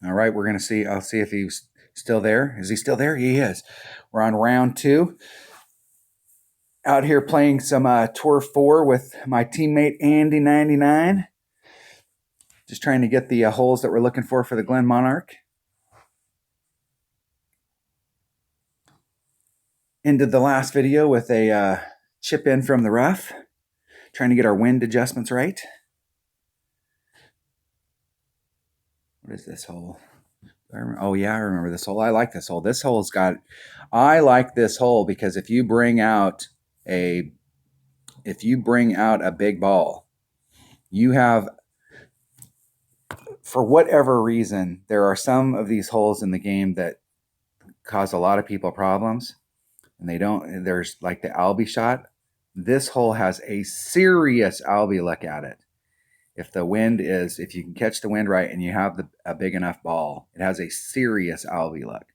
All right, we're going to see. I'll see if he's still there. Is he still there? He is. We're on round 2. Out here playing some Tour 4 with my teammate Andy99. Just trying to get the holes that we're looking for the Glen Monarch. Ended the last video with a chip in from the rough. Trying to get our wind adjustments right. What is this hole? Oh yeah, I remember this hole. I like this hole. This hole's got, I like this hole because if you bring out a big ball, you have, for whatever reason, there are some of these holes in the game that cause a lot of people problems, and they don't. There's like the Albie shot. This hole has a serious Albie look at it. If you can catch the wind right and you have a big enough ball, it has a serious Albie look.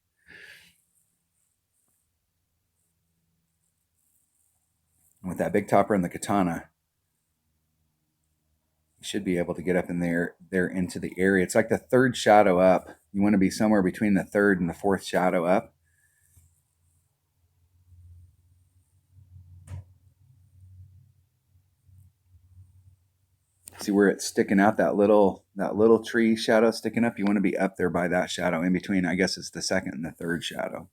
And with that big topper and the katana, you should be able to get up in there into the area. It's like the 3rd shadow up. You want to be somewhere between the 3rd and the 4th shadow up. See where it's sticking out, that little tree shadow sticking up? You want to be up there by that shadow in between. I guess it's the 2nd and the 3rd shadow.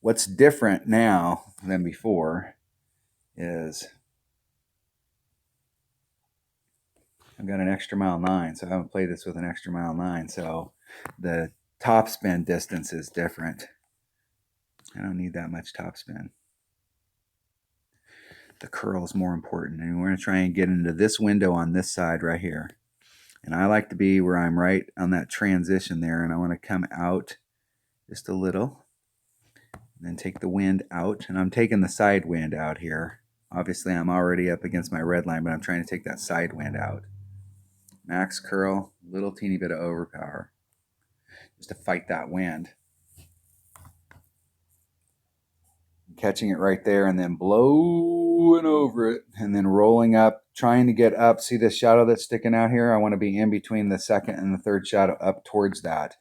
What's different now than before is I've got an extra mile 9, so I haven't played this with an extra mile 9, so the top spin distance is different. I don't need that much top spin. The curl is more important, and we're going to try and get into this window on this side right here. And I like to be where I'm right on that transition there, and I want to come out just a little, and then take the wind out, and I'm taking the side wind out here. Obviously, I'm already up against my red line, but I'm trying to take that side wind out. Max curl, little teeny bit of overpower, just to fight that wind. Catching it right there and then blowing over it and then rolling up, trying to get up. See this shadow that's sticking out here? I want to be in between the 2nd and the 3rd shadow up towards that.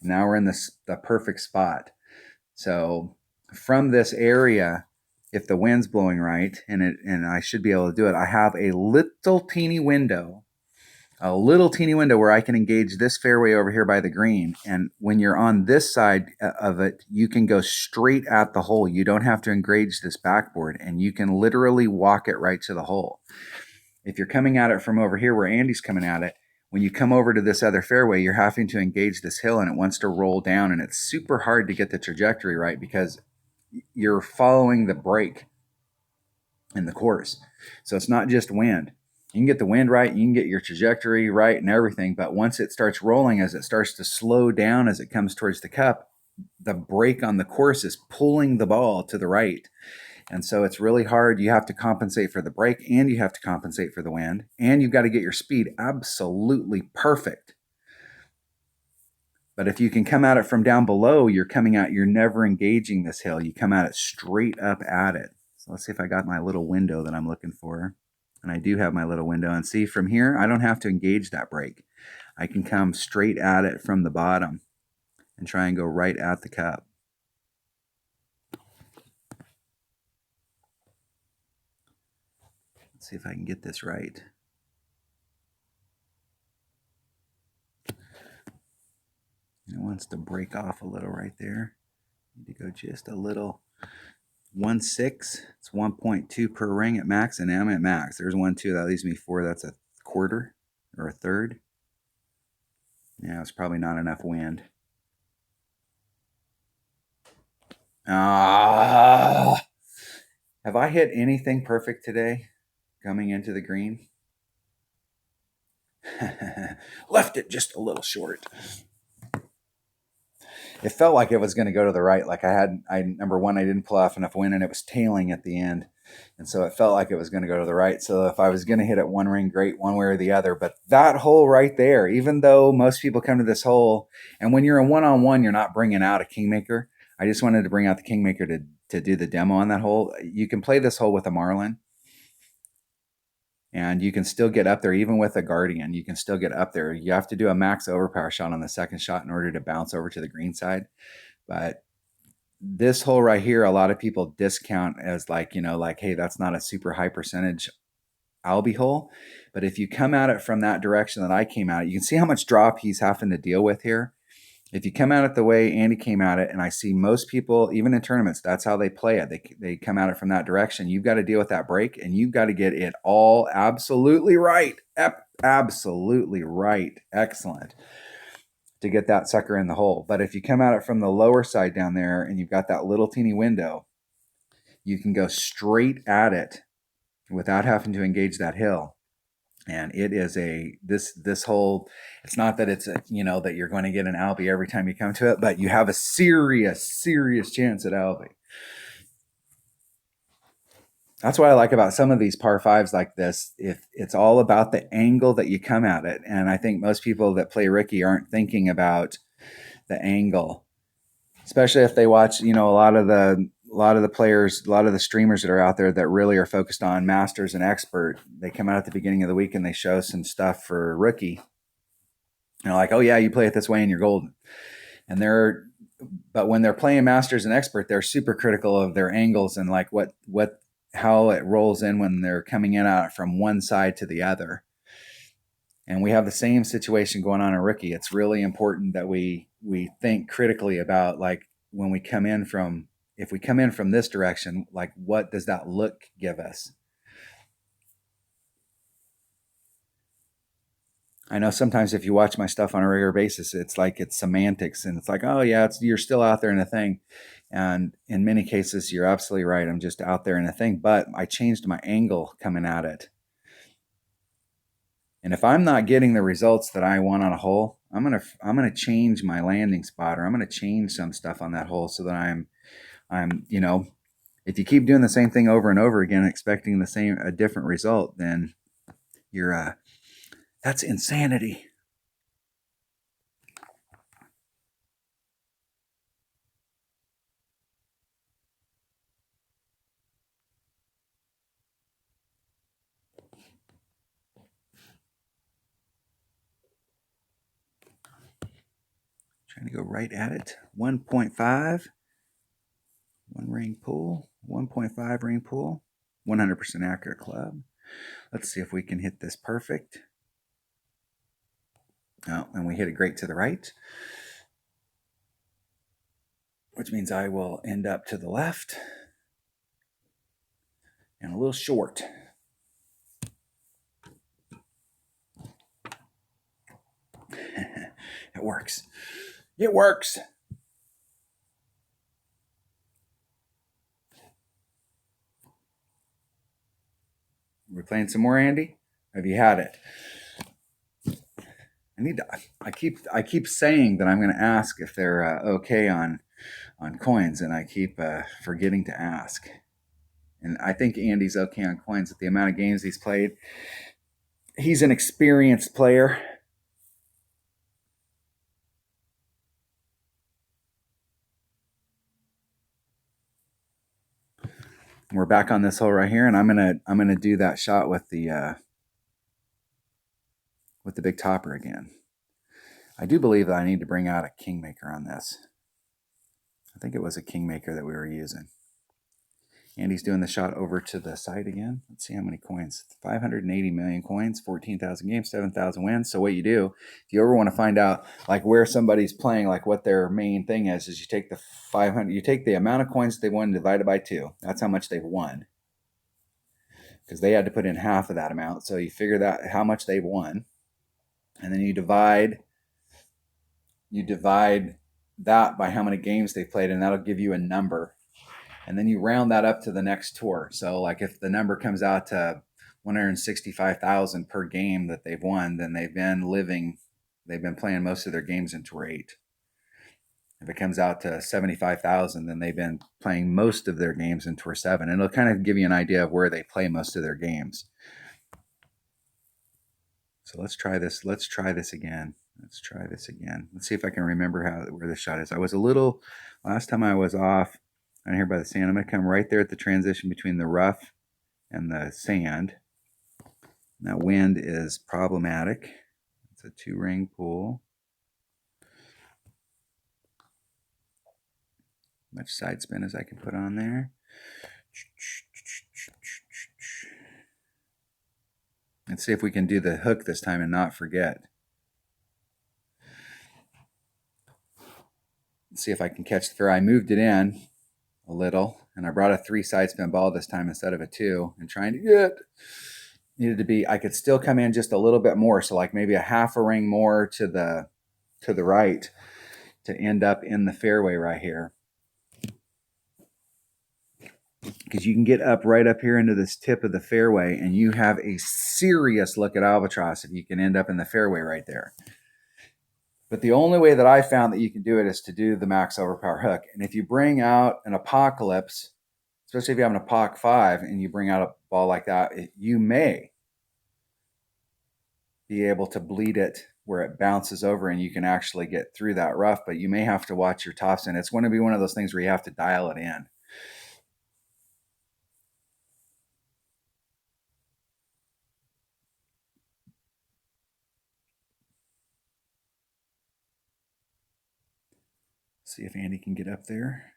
Now we're in the perfect spot. So from this area, if the wind's blowing right, and I should be able to do it, I have a little teeny window where I can engage this fairway over here by the green. And when you're on this side of it, you can go straight at the hole. You don't have to engage this backboard, and you can literally walk it right to the hole. If you're coming at it from over here where Andy's coming at it, when you come over to this other fairway, you're having to engage this hill, and it wants to roll down, and it's super hard to get the trajectory right because you're following the break in the course. So it's not just wind. You can get the wind right, you can get your trajectory right and everything, but once it starts rolling, as it starts to slow down as it comes towards the cup, the break on the course is pulling the ball to the right. And so it's really hard. You have to compensate for the break, and you have to compensate for the wind, and you've got to get your speed absolutely perfect. But if you can come at it from down below, you're never engaging this hill. You come at it straight up at it. So let's see if I got my little window that I'm looking for. And I do have my little window. And see, from here, I don't have to engage that break. I can come straight at it from the bottom and try and go right at the cup. Let's see if I can get this right. And it wants to break off a little right there. Need to go just a little. 1.6, it's 1.2 per ring at max, and I'm at max. There's 1.2, that leaves me 4. That's a quarter or a third. Yeah, it's probably not enough wind. Have I hit anything perfect today coming into the green? Left it just a little short. It felt like it was going to go to the right. Like number one, I didn't pull off enough wind, and it was tailing at the end. And so it felt like it was going to go to the right. So if I was going to hit it one ring, great, one way or the other. But that hole right there, even though most people come to this hole, and when you're in one-on-one, you're not bringing out a Kingmaker. I just wanted to bring out the Kingmaker to do the demo on that hole. You can play this hole with a Marlin. And you can still get up there, even with a Guardian. You can still get up there. You have to do a max overpower shot on the second shot in order to bounce over to the green side. But this hole right here, a lot of people discount as like, like, hey, that's not a super high percentage Albie hole. But if you come at it from that direction that I came at, you can see how much drop he's having to deal with here. If you come at it the way Andy came at it, and I see most people, even in tournaments, that's how they play it. They come at it from that direction. You've got to deal with that break, and you've got to get it all absolutely right. Absolutely right. Excellent. To get that sucker in the hole. But if you come at it from the lower side down there and you've got that little teeny window, you can go straight at it without having to engage that hill. And it is this whole, it's not that it's that you're going to get an Albie every time you come to it, but you have a serious chance at Albie. That's what I like about some of these par fives like this. If it's all about the angle that you come at it. And I think most people that play Ricky aren't thinking about the angle, especially if they watch, a lot of the players, a lot of the streamers that are out there that really are focused on Masters and Expert. They come out at the beginning of the week and they show some stuff for Rookie. Like, oh yeah, you play it this way and you're golden. But when they're playing Masters and Expert, they're super critical of their angles and like how it rolls in when they're coming in out from one side to the other. And we have the same situation going on in Rookie. It's really important that we think critically about, like, when we come in from, if we come in from this direction, like, what does that look give us? I know sometimes if you watch my stuff on a regular basis, it's like it's semantics and it's like, oh yeah, you're still out there in a thing. And in many cases, you're absolutely right. I'm just out there in a thing, but I changed my angle coming at it. And if I'm not getting the results that I want on a hole, I'm gonna change my landing spot, or I'm gonna change some stuff on that hole so that I'm if you keep doing the same thing over and over again, expecting a different result, then you're that's insanity. Trying to go right at it. 1.5. One ring pull. 1.5 ring pull. 100% accurate club. Let's see if we can hit this perfect. Oh, and we hit it great to the right, which means I will end up to the left and a little short. It works. It works. We're playing some more, Andy? Have you had it? I keep saying that I'm going to ask if they're okay on coins, and I keep forgetting to ask. And I think Andy's okay on coins with the amount of games he's played. He's an experienced player. We're back on this hole right here, and I'm gonna do that shot with the big topper again. I do believe that I need to bring out a kingmaker on this. I think it was a kingmaker that we were using. Andy's doing the shot over to the side again. Let's see how many coins. 580 million coins, 14,000 games, 7,000 wins. So what you do, if you ever want to find out like where somebody's playing, like what their main thing is you take the 500, you take the amount of coins they won divided by 2. That's how much they've won. Because they had to put in half of that amount. So you figure that how much they've won. And then you divide that by how many games they played, and that'll give you a number. And then you round that up to the next tour. So like if the number comes out to 165,000 per game that they've won, then they've been playing most of their games in Tour 8. If it comes out to 75,000, then they've been playing most of their games in Tour 7. And it'll kind of give you an idea of where they play most of their games. So let's try this. Let's try this again. Let's see if I can remember where the shot is. Last time I was off on here by the sand. I'm going to come right there at the transition between the rough and the sand. That wind is problematic. It's a 2-ring pull. Much side spin as I can put on there. Let's see if we can do the hook this time and not forget. Let's see if I can catch the fairway. I moved it in a little, and I brought a 3 side spin ball this time instead of a 2, and trying to get, needed to be, I could still come in just a little bit more, so like maybe a half a ring more to the right to end up in the fairway right here. Because you can get up right up here into this tip of the fairway, and you have a serious look at albatross if you can end up in the fairway right there. But the only way that I found that you can do it is to do the max overpower hook. And if you bring out an apocalypse, especially if you have an Apoc 5 and you bring out a ball like that, you may be able to bleed it where it bounces over and you can actually get through that rough, but you may have to watch your topspin. It's going to be one of those things where you have to dial it in. See if Andy can get up there.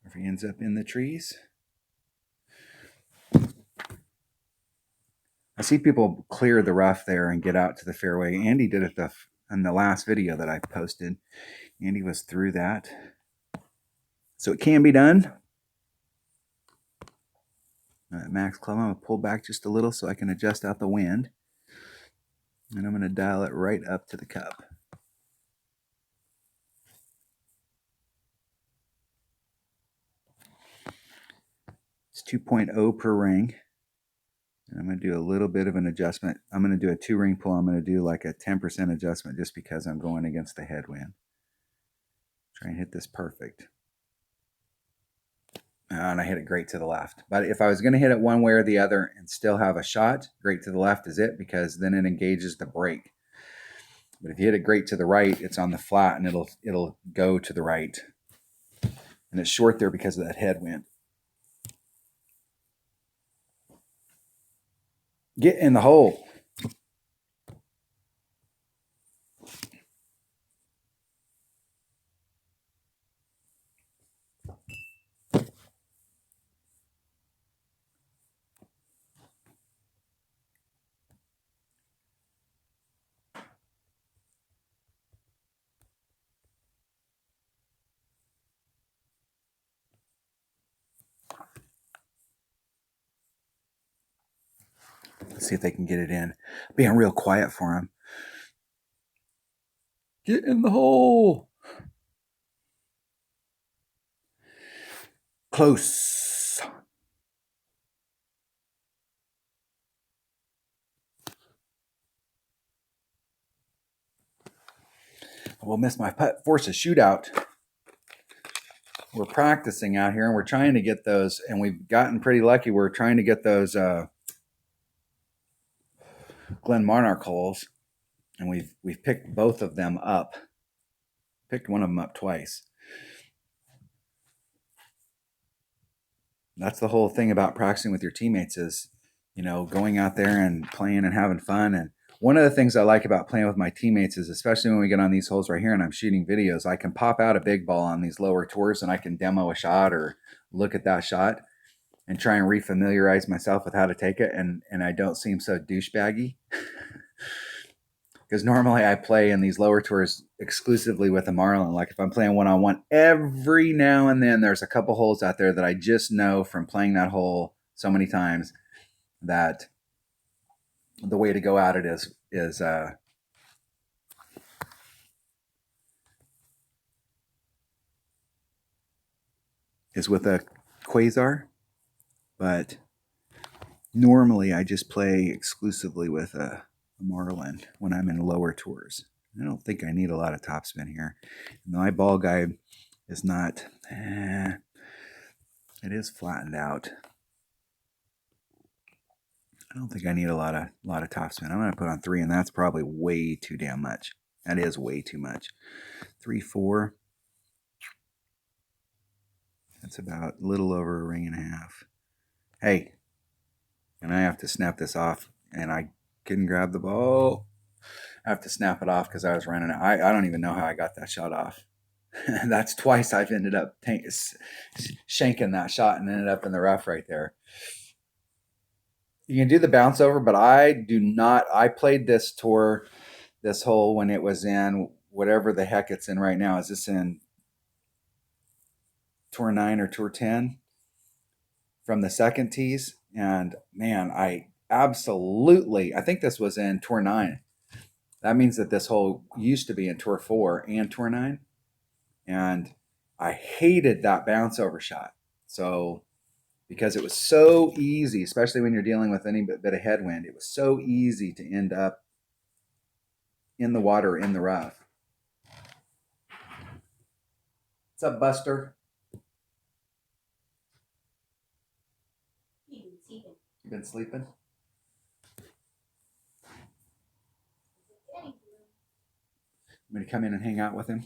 Or if he ends up in the trees. I see people clear the rough there and get out to the fairway. Andy did it in the last video that I posted. Andy was through that. So it can be done. Max club, I'm going to pull back just a little so I can adjust out the wind. And I'm going to dial it right up to the cup. It's 2.0 per ring. And I'm going to do a little bit of an adjustment. I'm going to do a 2-ring pull. I'm going to do like a 10% adjustment just because I'm going against the headwind. Try and hit this perfect. And I hit it great to the left. But if I was going to hit it one way or the other and still have a shot, great to the left is it, because then it engages the break. But if you hit it great to the right, it's on the flat and it'll go to the right. And it's short there because of that headwind. Get in the hole. Let's see if they can get it in. Being real quiet for him. Get in the hole. Close. We'll miss my putt. Force a shootout. We're practicing out here and we're trying to get those, and we've gotten pretty lucky. We're trying to get those Glen Monarch holes, and we've picked both of them up. Picked one of them up twice. That's the whole thing about practicing with your teammates is, you know, going out there and playing and having fun. And one of the things I like about playing with my teammates is, especially when we get on these holes right here and I'm shooting videos, I can pop out a big ball on these lower tours and I can demo a shot or look at that shot and try and refamiliarize myself with how to take it. And I don't seem so douchebaggy. Because normally I play in these lower tours exclusively with a Marlin. Like if I'm playing one-on-one, every now and then there's a couple holes out there that I just know from playing that hole so many times that the way to go at it is with a Quasar. But normally I just play exclusively with a Marlin when I'm in lower tours. I don't think I need a lot of topspin here. And my ball guide is not, it is flattened out. I don't think I need a lot of topspin. I'm going to put on 3, and that's probably way too damn much. That is way too much. 3, 4. That's about a little over a ring and a half. Hey, And I have to snap this off, and I couldn't grab the ball. I have to snap it off because I was running it. I don't even know how I got that shot off. That's twice I've ended up shanking that shot and ended up in the rough right there. You can do the bounce over, but I do not. I played this tour, this hole, when it was in whatever the heck it's in right now. Is this in Tour 9 or Tour 10 from the second tees? And man, I think this was in Tour 9. That means that this hole used to be in Tour 4 and Tour 9. And I hated that bounce over shot. So, because it was so easy, especially when you're dealing with any bit of headwind, it was so easy to end up in the water, in the rough. What's up, Buster? You been sleeping? I'm going to come in and hang out with him.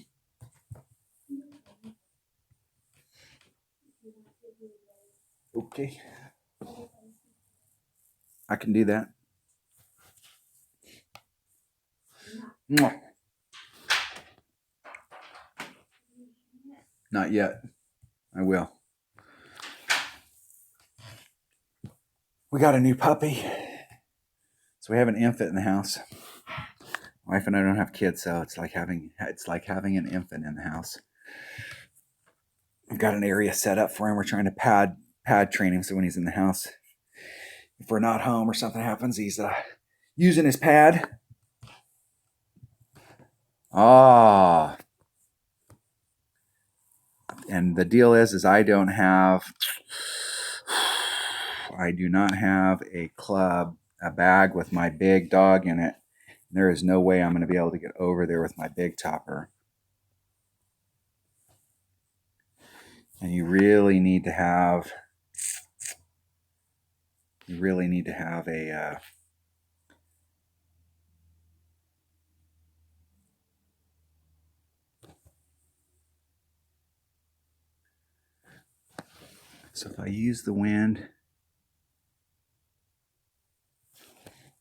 Okay. I can do that. Not yet. I will. We got a new puppy. So we have an infant in the house. My wife and I don't have kids, so it's like having an infant in the house. We've got an area set up for him. We're trying to pad train him so when he's in the house, if we're not home or something happens, he's using his pad. And the deal is I do not have a club, a bag with my big dog in it. There is no way I'm going to be able to get over there with my big topper. And you really need to have a so if I use the wind,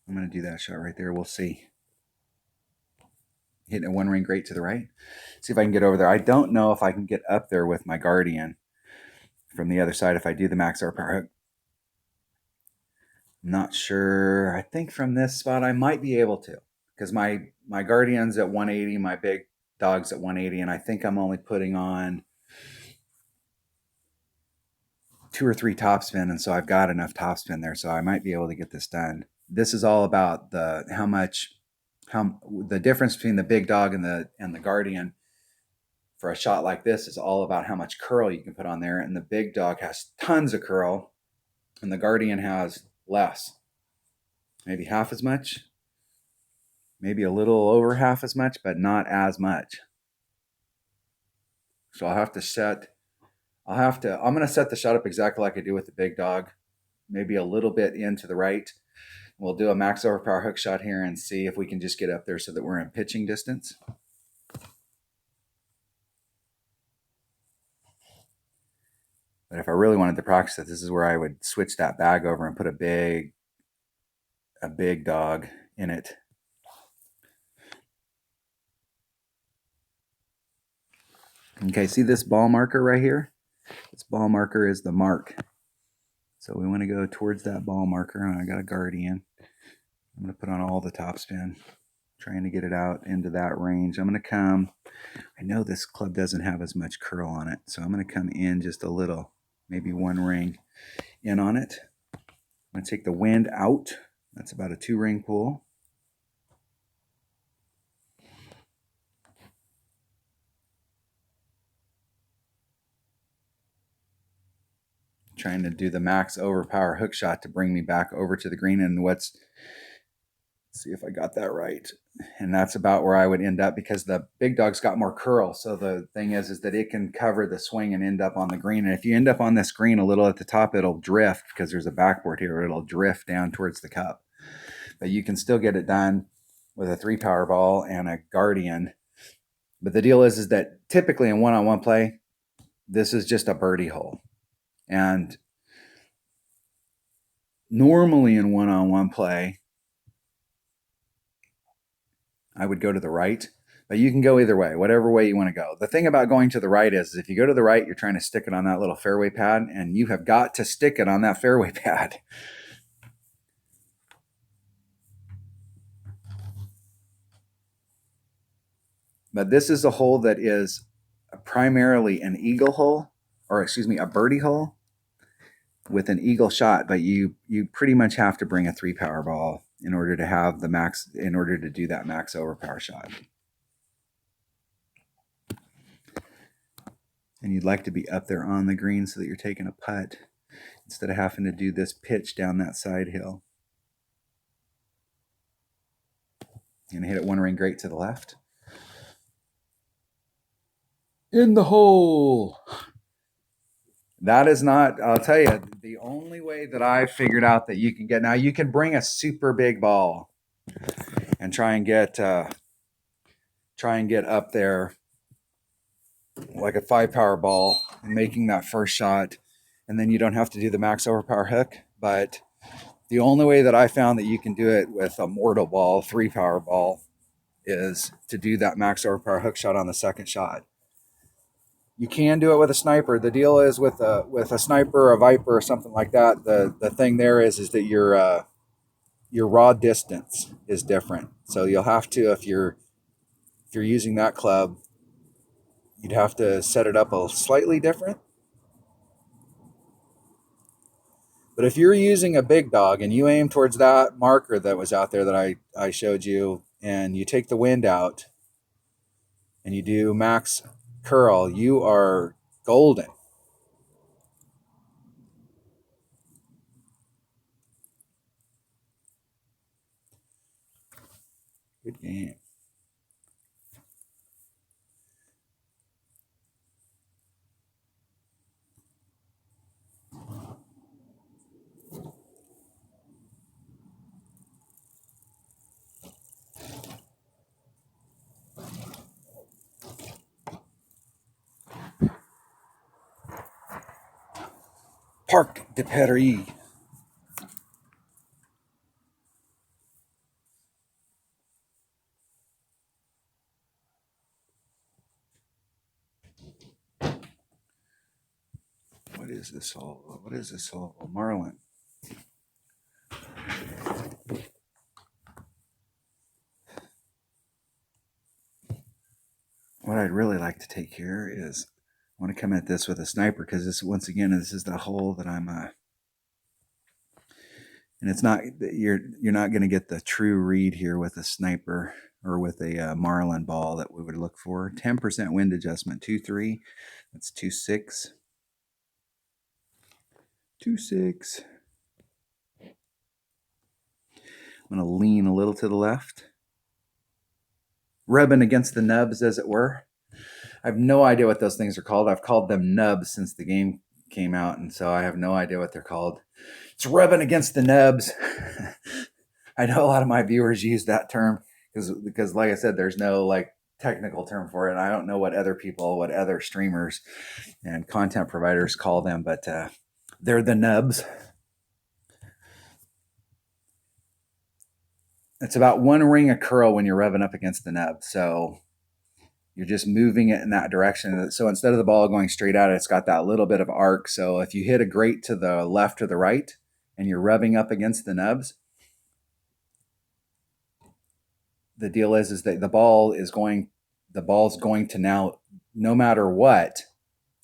I'm going to do that shot right there. We'll see. Hitting a one ring great to the right. See if I can get over there. I don't know if I can get up there with my Guardian from the other side if I do the max horsepower hook. I'm not sure. I think from this spot I might be able to, because my Guardian's at 180, my big dog's at 180, and I think I'm only putting on 2 or 3 topspin, and so I've got enough topspin there, so I might be able to get this done. This is all about the difference between the big dog and the Guardian for a shot like this is all about how much curl you can put on there. And the big dog has tons of curl, and the Guardian has less, maybe half as much, maybe a little over half as much, but not as much. So I'm going to set the shot up exactly like I do with the big dog, maybe a little bit into the right. We'll do a max overpower hook shot here and see if we can just get up there so that we're in pitching distance. But if I really wanted to practice it, this is where I would switch that bag over and put a big dog in it. Okay, see this ball marker right here? This ball marker is the mark. So we want to go towards that ball marker, and I got a Guardian. I'm going to put on all the topspin, trying to get it out into that range. I'm going to come, I know this club doesn't have as much curl on it, so I'm going to come in just a little, maybe 1 ring in on it. I'm going to take the wind out. That's about a 2 ring pull. Trying to do the max overpower hook shot to bring me back over to the green. And let's see if I got that right. And that's about where I would end up, because the big dog's got more curl. So the thing is that it can cover the swing and end up on the green. And if you end up on this green a little at the top, it'll drift, because there's a backboard here. It'll drift down towards the cup. But you can still get it done with a 3-power ball and a Guardian. But the deal is that typically in one-on-one play, this is just a birdie hole. And Normally in one-on-one play, I would go to the right, but you can go either way, whatever way you want to go. The thing about going to the right is if you go to the right, you're trying to stick it on that little fairway pad, and you have got to stick it on that fairway pad. But this is a hole that is primarily an eagle hole, or excuse me, a birdie hole with an eagle shot, but you pretty much have to bring a 3-power ball in order to have the max, in order to do that max overpower shot. And you'd like to be up there on the green so that you're taking a putt instead of having to do this pitch down that side hill. And hit it one ring great to the left. In the hole. That is not, I'll tell you, the only way that I figured out that you can get, now you can bring a super big ball and try and get up there like a 5-power ball and making that first shot, and then you don't have to do the max overpower hook. But the only way that I found that you can do it with a mortal ball, 3-power ball, is to do that max overpower hook shot on the second shot. You can do it with a sniper. The deal is with a sniper, a Viper, or something like that. The thing there is that your raw distance is different. So you'll have to, if you're using that club, you'd have to set it up a slightly different. But if you're using a big dog and you aim towards that marker that was out there that I showed you, and you take the wind out and you do max curl, you are golden. Good game. Parc de Paris. What is this hole? What is this hole? Marlin. What I'd really like to take here is I want to come at this with a sniper, because this, once again, this is the hole that I'm and it's not, you're not going to get the true read here with a sniper or with a Marlin ball that we would look for. 10% wind adjustment, 2.3. That's 2.6. 2.6. I'm going to lean a little to the left, rubbing against the nubs, as it were. I have no idea what those things are called. I've called them nubs since the game came out, and so I have no idea what they're called. It's rubbing against the nubs. I know a lot of my viewers use that term because like I said, there's no like technical term for it. I don't know what other streamers and content providers call them, but they're the nubs. It's about one ring of curl when you're revving up against the nub. So you're just moving it in that direction. So instead of the ball going straight out, it's got that little bit of arc. So if you hit a grate to the left or the right and you're revving up against the nubs, the deal is that the ball's going to now, no matter what,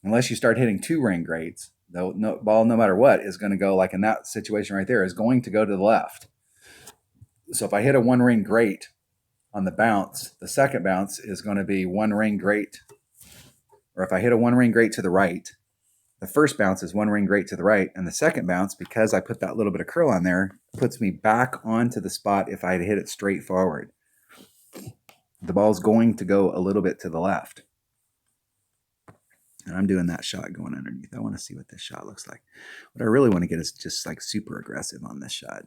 unless you start hitting 2-ring grates, the ball, no matter what, is going to go, like in that situation right there, is going to go to the left. So if I hit a 1-ring grate on the bounce, the second bounce is going to be 1-ring grate. Or if I hit a 1-ring grate to the right, the first bounce is 1-ring grate to the right, and the second bounce, because I put that little bit of curl on there, puts me back onto the spot if I had hit it straight forward. The ball's going to go a little bit to the left. And I'm doing that shot going underneath. I want to see what this shot looks like. What I really want to get is just like super aggressive on this shot.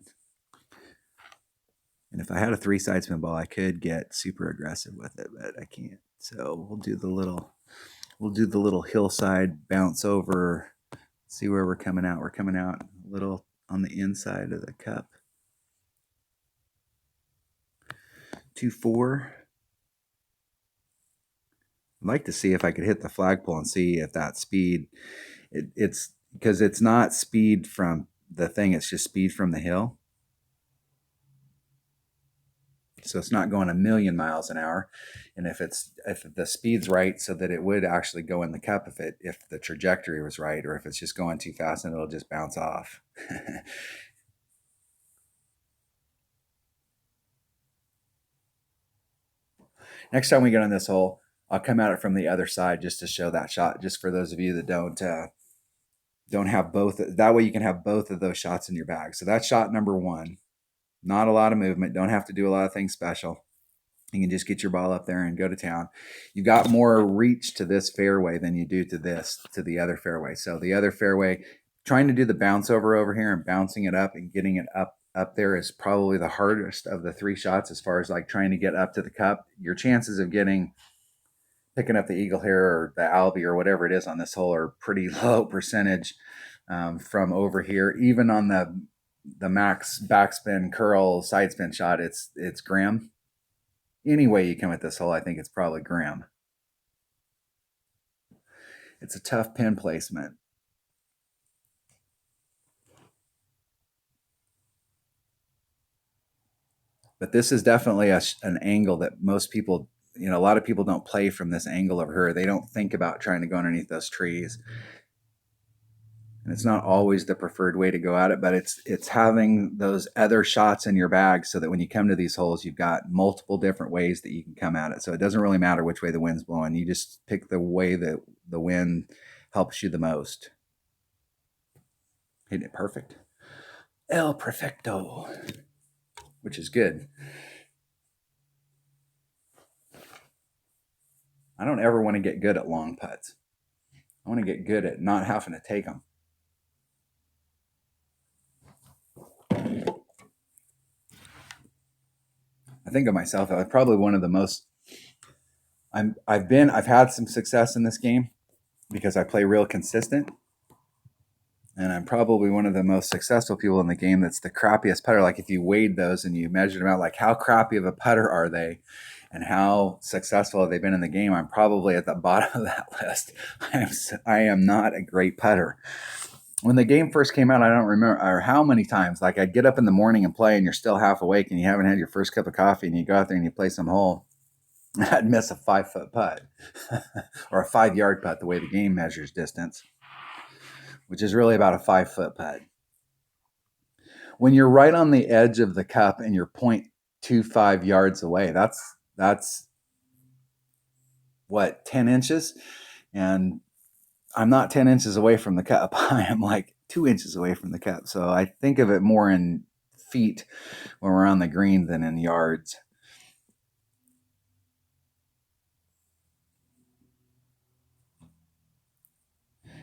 And if I had a 3-side spin ball, I could get super aggressive with it, but I can't. So we'll do the little hillside bounce over. See where we're coming out. We're coming out a little on the inside of the cup. 2-4. I'd like to see if I could hit the flagpole and see if that speed, it's because it's not speed from the thing, it's just speed from the hill. So it's not going a million miles an hour. And if the speed's right, so that it would actually go in the cup if the trajectory was right, or if it's just going too fast and it'll just bounce off. Next time we get on this hole, I'll come at it from the other side just to show that shot, just for those of you that don't have both. That way you can have both of those shots in your bag. So that's shot number 1. Not a lot of movement. Don't have to do a lot of things special. You can just get your ball up there and go to town. You got more reach to this fairway than you do to the other fairway. So the other fairway, trying to do the bounce over here and bouncing it up and getting it up there is probably the hardest of the 3 shots, as far as like trying to get up to the cup. Your chances of picking up the eagle here or the albie or whatever it is on this hole are pretty low percentage from over here. Even on the max backspin curl side spin shot, it's grim. Any way you come at this hole, I think it's probably grim. It's a tough pin placement. But this is definitely an angle that most people, a lot of people don't play from this angle over here. They don't think about trying to go underneath those trees. And it's not always the preferred way to go at it, but it's having those other shots in your bag so that when you come to these holes, you've got multiple different ways that you can come at it. So it doesn't really matter which way the wind's blowing. You just pick the way that the wind helps you the most. Hitting it perfect. El Perfecto, which is good. I don't ever want to get good at long putts. I want to get good at not having to take them. I think of myself as probably one of the most. I've had some success in this game because I play real consistent, and I'm probably one of the most successful people in the game that's the crappiest putter. Like if you weighed those and you measured them out, like how crappy of a putter are they, and how successful have they been in the game? I'm probably at the bottom of that list. I am not a great putter. When the game first came out, I don't remember how many times, like I'd get up in the morning and play and you're still half awake and you haven't had your first cup of coffee and you go out there and you play some hole. I'd miss a 5-foot putt or a 5-yard putt, the way the game measures distance, which is really about a 5-foot putt. When you're right on the edge of the cup and you're 0.25 yards away, that's what, 10 inches? And I'm not 10 inches away from the cup. I am like 2 inches away from the cup. So I think of it more in feet when we're on the green than in yards.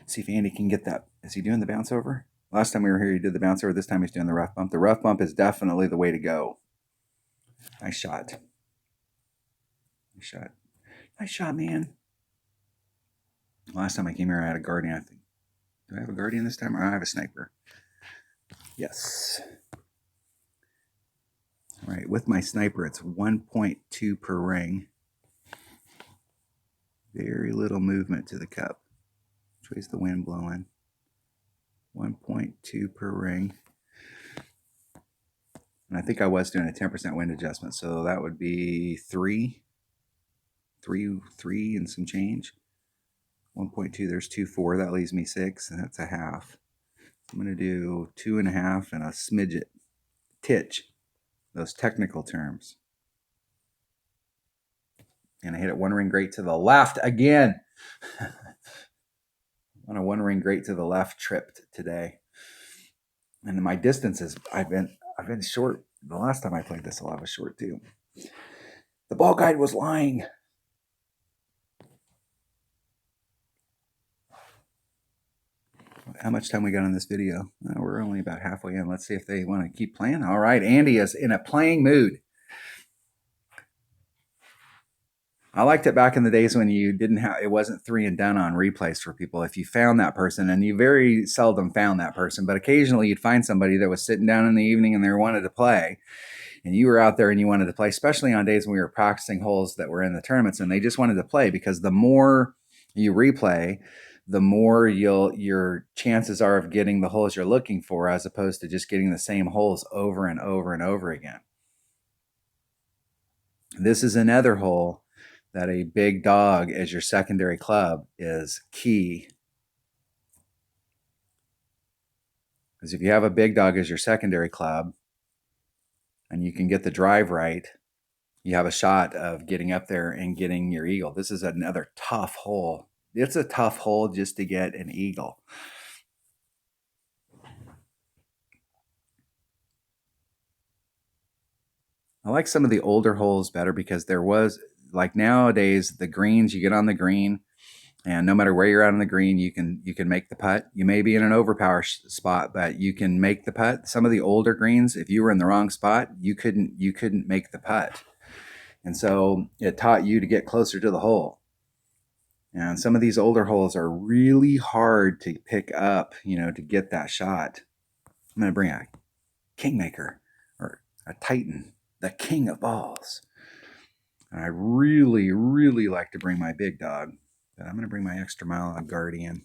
See if Andy can get that. Is he doing the bounce over? Last time we were here, he did the bounce over. This time he's doing the rough bump. The rough bump is definitely the way to go. Nice shot. Nice shot. Nice shot, man. Last time I came here, I had a guardian, I think. Do I have a guardian this time, or I have a sniper? Yes. All right, with my sniper, it's 1.2 per ring. Very little movement to the cup. Which way's the wind blowing? 1.2 per ring. And I think I was doing a 10% wind adjustment, so that would be 3 and some change. 1.2, there's 2.4, that leaves me 6, and that's a half. I'm going to do 2.5 and a smidget. Titch, those technical terms. And I hit it 1 ring great to the left again. On a 1 ring great to the left tripped today. And my distances, I've been short. The last time I played this, I was short too. The ball guide was lying. How much time we got on this video? We're only about halfway in. Let's see if they want to keep playing. All right, Andy is in a playing mood. I liked it back in the days when you didn't have, it wasn't 3 and done on replays for people. If you found that person, and you very seldom found that person, but occasionally you'd find somebody that was sitting down in the evening and they wanted to play, and you were out there and you wanted to play, especially on days when we were practicing holes that were in the tournaments, and they just wanted to play, because the more you replay, the more your chances are of getting the holes you're looking for, as opposed to just getting the same holes over and over and over again. This is another hole that a big dog as your secondary club is key. Because if you have a big dog as your secondary club and you can get the drive right, you have a shot of getting up there and getting your eagle. This is another tough hole. It's a tough hole just to get an eagle. I like some of the older holes better, because there was, like nowadays, the greens, you get on the green, and no matter where you're at on the green, you can make the putt. You may be in an overpower spot, but you can make the putt. Some of the older greens, if you were in the wrong spot, you couldn't make the putt. And so it taught you to get closer to the hole. And some of these older holes are really hard to pick up, to get that shot. I'm going to bring a Kingmaker, or a Titan, the king of balls. And I really, really like to bring my big dog. But I'm going to bring my extra mile on Guardian.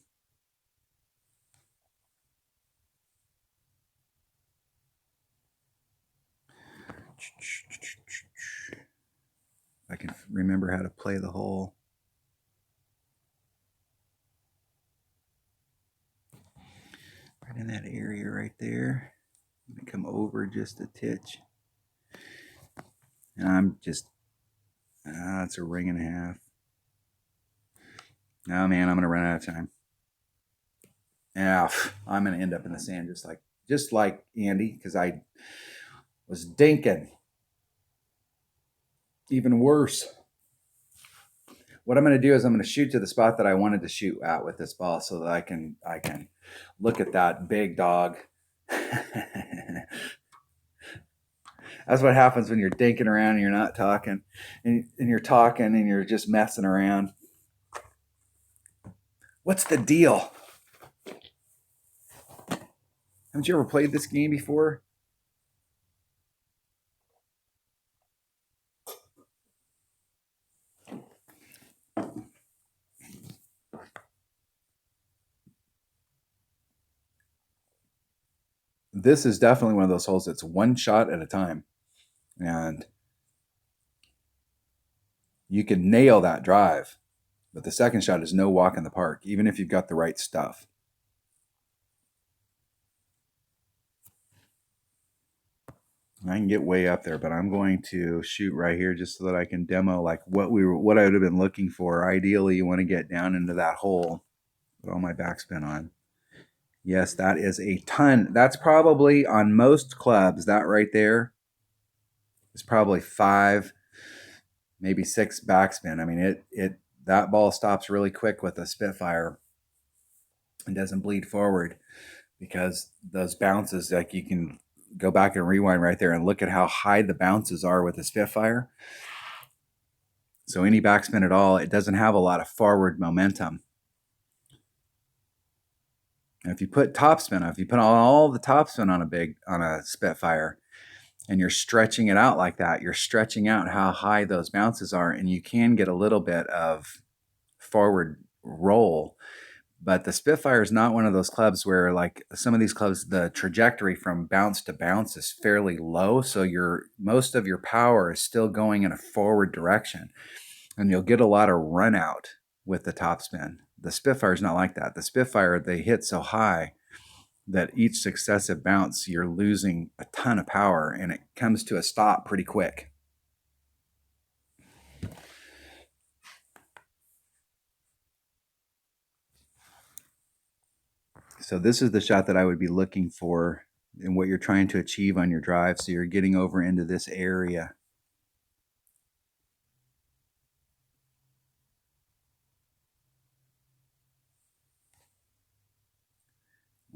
I can remember how to play the hole. Right in that area right there. I'm going to come over just a titch. And I'm just, it's a ring and a half. Oh man, I'm going to run out of time. Yeah, I'm going to end up in the sand just like Andy, because I was dinking. Even worse. What I'm going to do is I'm going to shoot to the spot that I wanted to shoot at with this ball, so that I can look at that big dog. That's what happens when you're dinking around and you're not talking, and you're talking and you're just messing around. What's the deal? Haven't you ever played this game before? This is definitely one of those holes that's one shot at a time. And you can nail that drive, but the second shot is no walk in the park, even if you've got the right stuff. I can get way up there, but I'm going to shoot right here just so that I can demo like what I would have been looking for. Ideally, you want to get down into that hole. Put all my backspin on. Yes, that is a ton. That's probably, on most clubs, that right there is probably 5, maybe 6 backspin. I mean, that ball stops really quick with a Spitfire and doesn't bleed forward, because those bounces, like, you can go back and rewind right there and look at how high the bounces are with the Spitfire. So any backspin at all, it doesn't have a lot of forward momentum. And if you put topspin, if you put all the topspin on a Spitfire, and you're stretching it out like that, you're stretching out how high those bounces are, and you can get a little bit of forward roll. But the Spitfire is not one of those clubs where, like some of these clubs, the trajectory from bounce to bounce is fairly low. So most of your power is still going in a forward direction, and you'll get a lot of run out with the topspin. The Spitfire is not like that. The Spitfire, they hit so high that each successive bounce, you're losing a ton of power, and it comes to a stop pretty quick. So this is the shot that I would be looking for and what you're trying to achieve on your drive. So you're getting over into this area.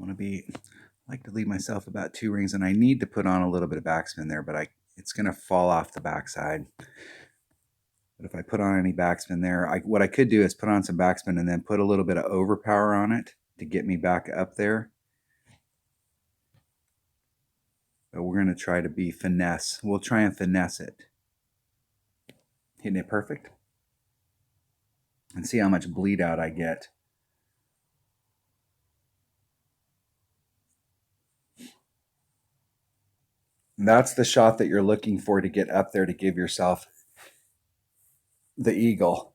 I like to leave myself about 2 rings, and I need to put on a little bit of backspin there, but it's going to fall off the backside. But if I put on any backspin there, what I could do is put on some backspin and then put a little bit of overpower on it to get me back up there. But we're going to try to be finesse. We'll try and finesse it. Hitting it perfect. And see how much bleed out I get. And that's the shot that you're looking for to get up there to give yourself the eagle.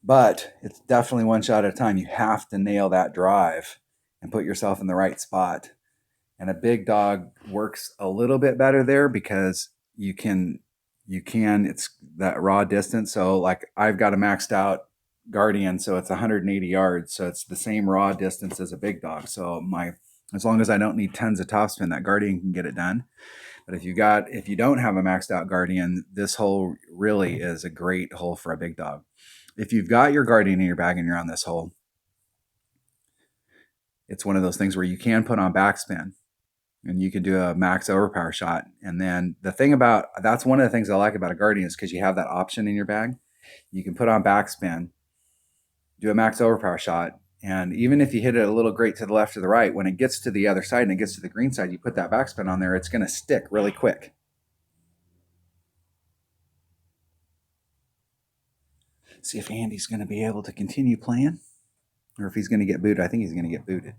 But it's definitely one shot at a time. You have to nail that drive and put yourself in the right spot. And a big dog works a little bit better there because it's that raw distance. So like I've got a maxed out Guardian, so it's 180 yards. So it's the same raw distance as a big dog. So as long as I don't need tons of topspin, that Guardian can get it done. But if you don't have a maxed out Guardian, this hole really is a great hole for a big dog. If you've got your Guardian in your bag and you're on this hole, it's one of those things where you can put on backspin and you can do a max overpower shot. And then that's one of the things I like about a Guardian is because you have that option in your bag. You can put on backspin, do a max overpower shot, and even if you hit it a little great to the left or the right, when it gets to the other side and it gets to the green side, you put that backspin on there, it's going to stick really quick. See if Andy's going to be able to continue playing or if he's going to get booted. I think he's going to get booted.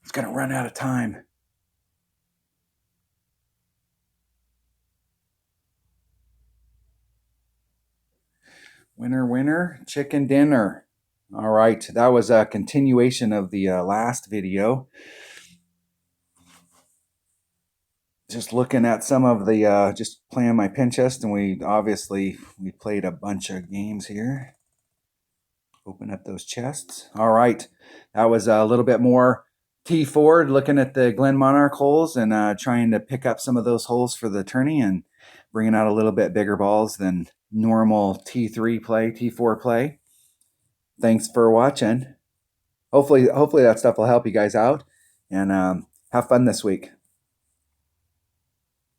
It's going to run out of time. Winner, winner, chicken dinner. All right, that was a continuation of the last video. Just looking at some of the, just playing my pin chest, and we played a bunch of games here. Open up those chests. All right, that was a little bit more T4, looking at the Glen Monarch holes and trying to pick up some of those holes for the tourney and bringing out a little bit bigger balls than normal T3 play, T4 play. Thanks for watching. Hopefully that stuff will help you guys out, and have fun this week.